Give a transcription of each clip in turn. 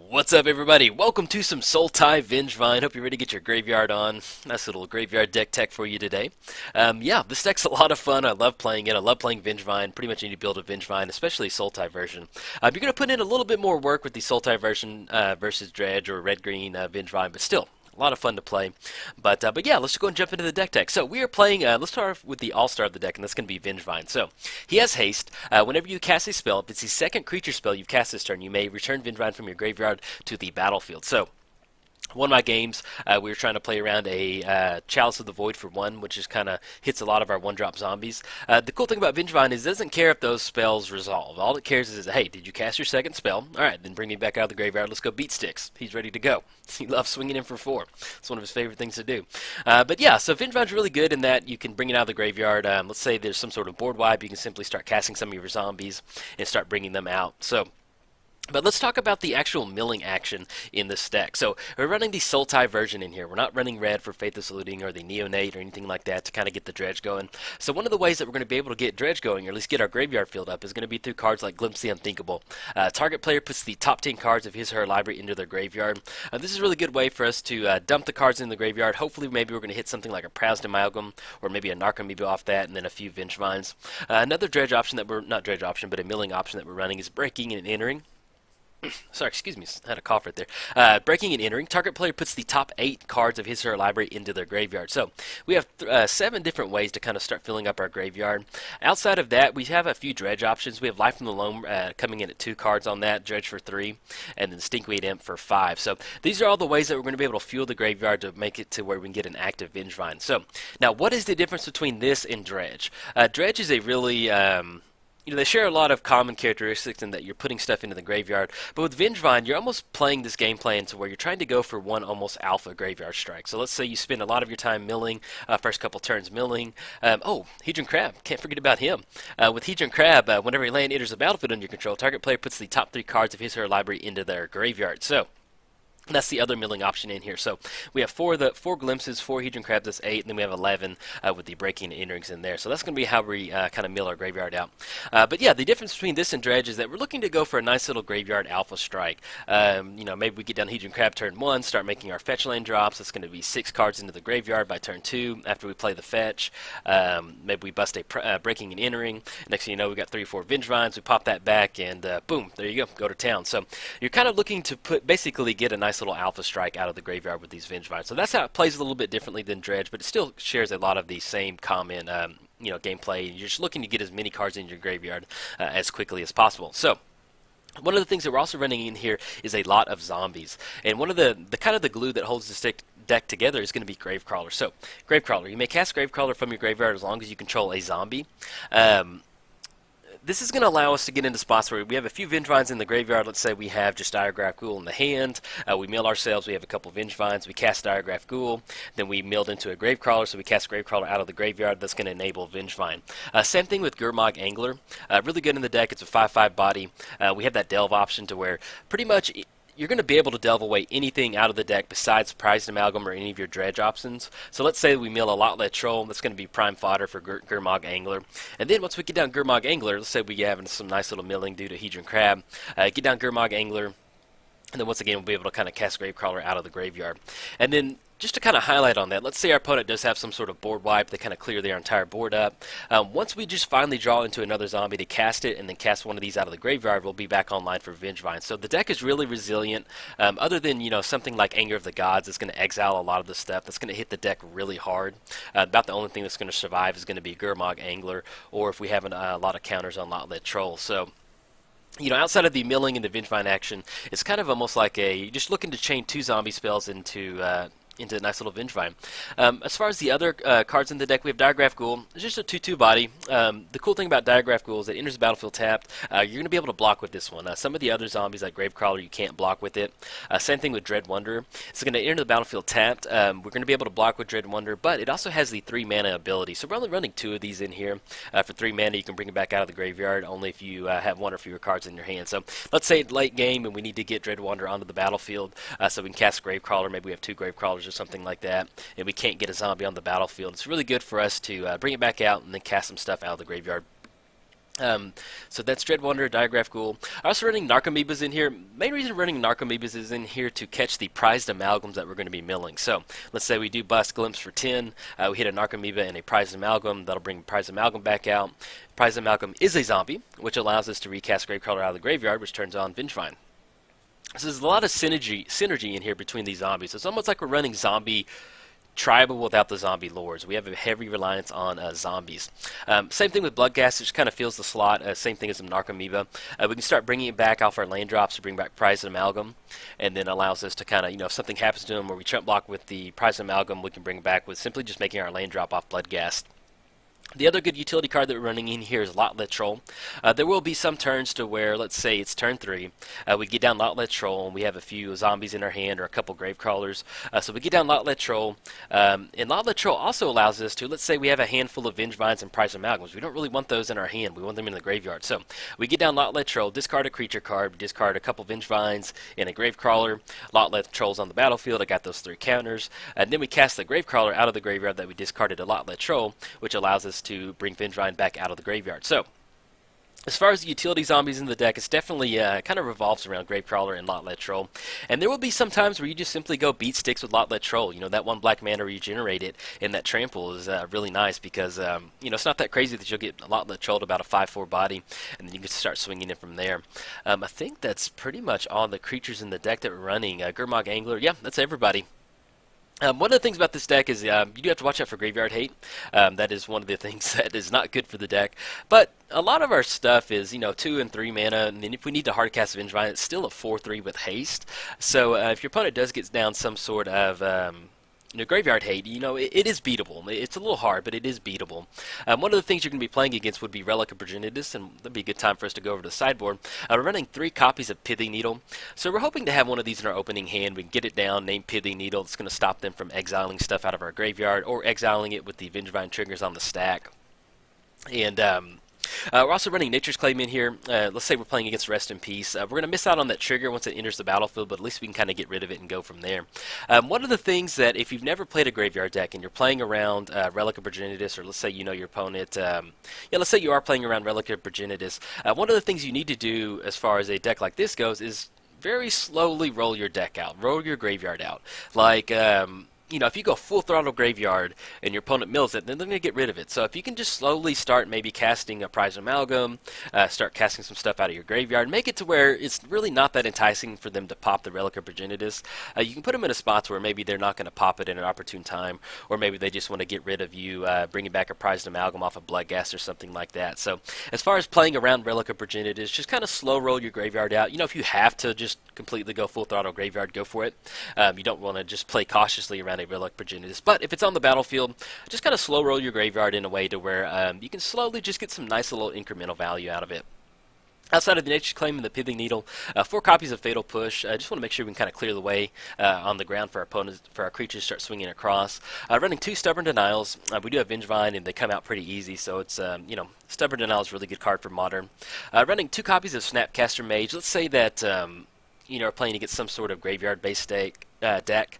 What's up, everybody? Welcome to some Sultai Vengevine. Hope you're ready to get your graveyard on. Nice little graveyard deck tech for you today. Yeah, this deck's a lot of fun. I love playing it. I love playing Vengevine. Pretty much any build of Vengevine, especially Sultai version. You're going to put in a little bit more work with the Sultai version versus Dredge or Red-Green Vengevine, but still, a lot of fun to play. But yeah, let's go and jump into the deck tech. So we are playing, let's start off with the all-star of the deck, and that's going to be Vengevine. So he has haste. Whenever you cast a spell, if it's the second creature spell you've cast this turn, you may return Vengevine from your graveyard to the battlefield. So one of my games, we were trying to play around a Chalice of the Void for 1, which just kind of hits a lot of our one-drop zombies. The cool thing about Vengevine is it doesn't care if those spells resolve. All it cares is, hey, did you cast your second spell? All right, then bring me back out of the graveyard. Let's go beat sticks. He's ready to go. He loves swinging in for 4. It's one of his favorite things to do. But yeah, so Vengevine's really good in that you can bring it out of the graveyard. Let's say there's some sort of board wipe. You can simply start casting some of your zombies and start bringing them out. But let's talk about the actual milling action in this deck. So we're running the Sultai version in here. We're not running red for Faithless Looting or the Neonate or anything like that to kind of get the Dredge going. So one of the ways that we're going to be able to get Dredge going, or at least get our graveyard filled up, is going to be through cards like Glimpse the Unthinkable. Target player puts the top 10 cards of his or her library into their graveyard. This is a really good way for us to dump the cards in the graveyard. Hopefully maybe we're going to hit something like a Proused Amalgam or maybe a Narcomoeba off that, and then a few Vengevines. Another Dredge option that we're, not Dredge option, but a milling option that we're running is Breaking and Entering. Sorry, excuse me, I had a cough right there. Breaking and Entering. Target player puts the top 8 cards of his or her library into their graveyard. So we have 7 different ways to kind of start filling up our graveyard. Outside of that, we have a few Dredge options. We have Life from the Loam coming in at 2 cards on that, Dredge for 3, and then Stinkweed Imp for 5. So these are all the ways that we're going to be able to fuel the graveyard to make it to where we can get an active Vengevine. So now, what is the difference between this and Dredge? Dredge is a really they share a lot of common characteristics in that you're putting stuff into the graveyard, but with Vengevine, you're almost playing this game plan to where you're trying to go for one almost alpha graveyard strike. So let's say you spend a lot of your time milling, first couple turns milling. Hedron Crab, can't forget about him. With Hedron Crab, whenever a land enters the battlefield under your control, target player puts the top 3 cards of his or her library into their graveyard. So that's the other milling option in here. So we have 4 glimpses, 4 Hedron Crabs, that's 8, and then we have 11 with the Breaking and Enterings in there. So that's going to be how we kind of mill our graveyard out. But yeah, the difference between this and Dredge is that we're looking to go for a nice little graveyard alpha strike. Maybe we get down Hedron Crab turn 1, start making our fetch lane drops. It's going to be 6 cards into the graveyard by turn 2 after we play the fetch. Maybe we bust a Breaking and Entering. Next thing you know, we got 3 or 4 Vengevines. We pop that back, and boom, there you go to town. So you're kind of looking to basically get a nice little alpha strike out of the graveyard with these Vengevines. So that's how it plays a little bit differently than Dredge, but it still shares a lot of the same common gameplay. You're just looking to get as many cards in your graveyard as quickly as possible. So one of the things that we're also running in here is a lot of zombies, and one of the kind of the glue that holds this deck together is going to be Gravecrawler. So Gravecrawler, you may cast Gravecrawler from your graveyard as long as you control a zombie. This is going to allow us to get into spots where we have a few Vengevines in the graveyard. Let's say we have just Diregraph Ghoul in the hand. We mill ourselves. We have a couple Vengevines. We cast Diregraph Ghoul. Then we milled into a Gravecrawler, so we cast Gravecrawler out of the graveyard. That's going to enable Vengevine. Same thing with Gurmag Angler. Really good in the deck. It's a 5/5 body. We have that Delve option to where pretty much you're going to be able to delve away anything out of the deck besides Prized Amalgam or any of your Dredge options. So let's say we mill a Lotlet Troll. That's going to be prime fodder for Gurmag Angler. And then once we get down Gurmag Angler, let's say we have some nice little milling due to Hedron Crab. Get down Gurmag Angler, and then once again we'll be able to kind of cast Gravecrawler out of the graveyard. And then just to kind of highlight on that, let's say our opponent does have some sort of board wipe. They kind of clear their entire board up. Once we just finally draw into another zombie to cast it and then cast one of these out of the graveyard, we'll be back online for Vengevine. So the deck is really resilient. Other than something like Anger of the Gods that's going to exile a lot of the stuff, that's going to hit the deck really hard. About the only thing that's going to survive is going to be Gurmag Angler, or if we have a lot of counters on Lotlet Troll. So outside of the milling and the Vengevine action, it's kind of almost like you're just looking to chain 2 zombie spells into a nice little Vengevine. As far as the other cards in the deck, we have Diregraph Ghoul. It's just a 2/2 body. The cool thing about Diregraph Ghoul is it enters the battlefield tapped. You're going to be able to block with this one. Some of the other zombies like Gravecrawler, you can't block with it. Same thing with Dread Wanderer. It's going to enter the battlefield tapped. We're going to be able to block with Dread Wanderer, but it also has the 3 mana ability. So we're only running 2 of these in here. For 3 mana, you can bring it back out of the graveyard only if you have 1 or fewer cards in your hand. So let's say late game and we need to get Dread Wanderer onto the battlefield so we can cast Gravecrawler. Maybe we have 2 Gravecrawlers or something like that, and we can't get a zombie on the battlefield, it's really good for us to bring it back out and then cast some stuff out of the graveyard. So that's Dreadwonder, Diagraph Ghoul. I'm also running Narcomoebas in here. Main reason running Narcomoebas is in here to catch the prized amalgams that we're going to be milling. So let's say we do bust Glimpse for 10, we hit a Narcomoeba and a prized amalgam, that'll bring prized amalgam back out. Prized amalgam is a zombie, which allows us to recast Gravecrawler out of the graveyard, which turns on Vengevine. So there's a lot of synergy in here between these zombies. It's almost like we're running zombie tribal without the zombie lords. We have a heavy reliance on zombies. Same thing with Bloodghast, it just kind of fills the slot. Same thing as the Narcomoeba. We can start bringing it back off our land drops to bring back Prized Amalgam, and then allows us to kind of, if something happens to them where we chump block with the Prized Amalgam, we can bring it back with simply just making our land drop off Bloodghast. The other good utility card that we're running in here is Lotlet Troll. There will be some turns to where, let's say it's turn 3, we get down Lotlet Troll and we have a few zombies in our hand or a couple Gravecrawlers. So we get down Lotlet Troll, and Lotlet Troll also allows us to, let's say we have a handful of Vengevines and Prized Amalgams. We don't really want those in our hand, we want them in the graveyard. So we get down Lotlet Troll, discard a creature card, discard a couple Vengevines and a Gravecrawler. Lotlet Troll's on the battlefield, I got those 3 counters, and then we cast the Gravecrawler out of the graveyard that we discarded a Lotlet Troll, which allows us to bring Vengevine back out of the graveyard. So, as far as the utility zombies in the deck, it's definitely kind of revolves around Gravecrawler and Lotlet Troll. And there will be some times where you just simply go beat sticks with Lotlet Troll. That 1 black mana regenerated and that trample is really nice because, it's not that crazy that you'll get Lotlet Troll to about a 5/4 body, and then you can start swinging it from there. I think that's pretty much all the creatures in the deck that we're running. Gurmag Angler, yeah, that's everybody. One of the things about this deck is you do have to watch out for graveyard hate. That is one of the things that is not good for the deck. But a lot of our stuff is, 2 and 3 mana, and then if we need to hardcast Vengevine, it's still a 4/3 with haste. So if your opponent does get down some sort of graveyard hate, it is beatable. It's a little hard, but it is beatable. One of the things you're going to be playing against would be Relic of Progenitus, and that'd be a good time for us to go over to the sideboard. We're running 3 copies of Pithing Needle, so we're hoping to have one of these in our opening hand. We can get it down, name Pithing Needle. It's going to stop them from exiling stuff out of our graveyard, or exiling it with the Vengevine triggers on the stack. And we're also running Nature's Claim in here. Let's say we're playing against Rest in Peace. We're going to miss out on that trigger once it enters the battlefield, but at least we can kind of get rid of it and go from there. One of the things that if you've never played a graveyard deck and you're playing around Relic of Progenitus, or let's say your opponent, let's say you are playing around Relic of Progenitus, one of the things you need to do as far as a deck like this goes is very slowly roll your deck out, roll your graveyard out. Like, if you go full throttle graveyard and your opponent mills it, then they're going to get rid of it. So if you can just slowly start maybe casting a Prized Amalgam, start casting some stuff out of your graveyard, make it to where it's really not that enticing for them to pop the Relic of Progenitus. You can put them in a spot where maybe they're not going to pop it in an opportune time, or maybe they just want to get rid of you, bringing back a Prized Amalgam off of Bloodghast or something like that. So as far as playing around Relic of Progenitus, just kind of slow roll your graveyard out. If you have to just completely go full throttle graveyard, go for it. You don't want to just play cautiously around a Relic Progenitus, but if it's on the battlefield, just kind of slow roll your graveyard in a way to where you can slowly just get some nice little incremental value out of it. Outside of the Nature's Claim and the Pithing Needle, 4 copies of Fatal Push. I just want to make sure we can kind of clear the way on the ground for our opponents, for our creatures to start swinging across. Running 2 Stubborn Denials. We do have Vengevine, and they come out pretty easy, so it's, Stubborn Denial is a really good card for Modern. Running 2 copies of Snapcaster Mage. Let's say that, are playing against some sort of graveyard-based deck.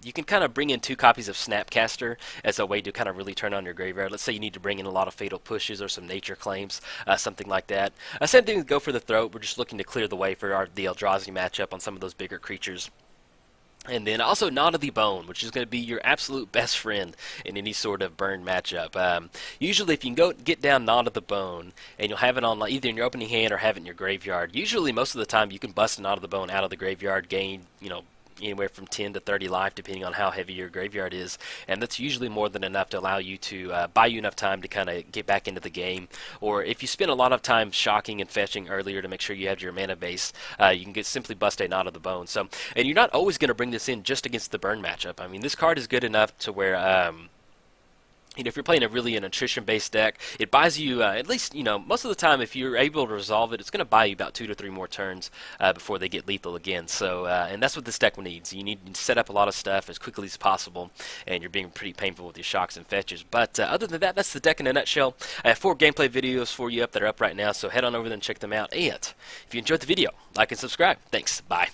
You can kind of bring in 2 copies of Snapcaster as a way to kind of really turn on your graveyard. Let's say you need to bring in a lot of Fatal Pushes or some Nature Claims, something like that. Same thing with Go for the Throat. We're just looking to clear the way for the Eldrazi matchup on some of those bigger creatures. And then also Knot of the Bone, which is going to be your absolute best friend in any sort of burn matchup. Usually if you can go get down Knot of the Bone, and you'll have it on either in your opening hand or have it in your graveyard, usually most of the time you can bust Knot of the Bone out of the graveyard, gain, anywhere from 10 to 30 life depending on how heavy your graveyard is, and that's usually more than enough to allow you to buy you enough time to kind of get back into the game. Or if you spend a lot of time shocking and fetching earlier to make sure you have your mana base, you can simply bust a Knot of the Bone. So, and you're not always going to bring this in just against the burn matchup. I mean, this card is good enough to where if you're playing an attrition-based deck, it buys you, at least, most of the time, if you're able to resolve it, it's going to buy you about 2 to 3 more turns before they get lethal again. So, and that's what this deck needs. You need to set up a lot of stuff as quickly as possible, and you're being pretty painful with your shocks and fetches. But other than that, that's the deck in a nutshell. I have 4 gameplay videos for you that are up right now, so head on over there and check them out. And if you enjoyed the video, like and subscribe. Thanks. Bye.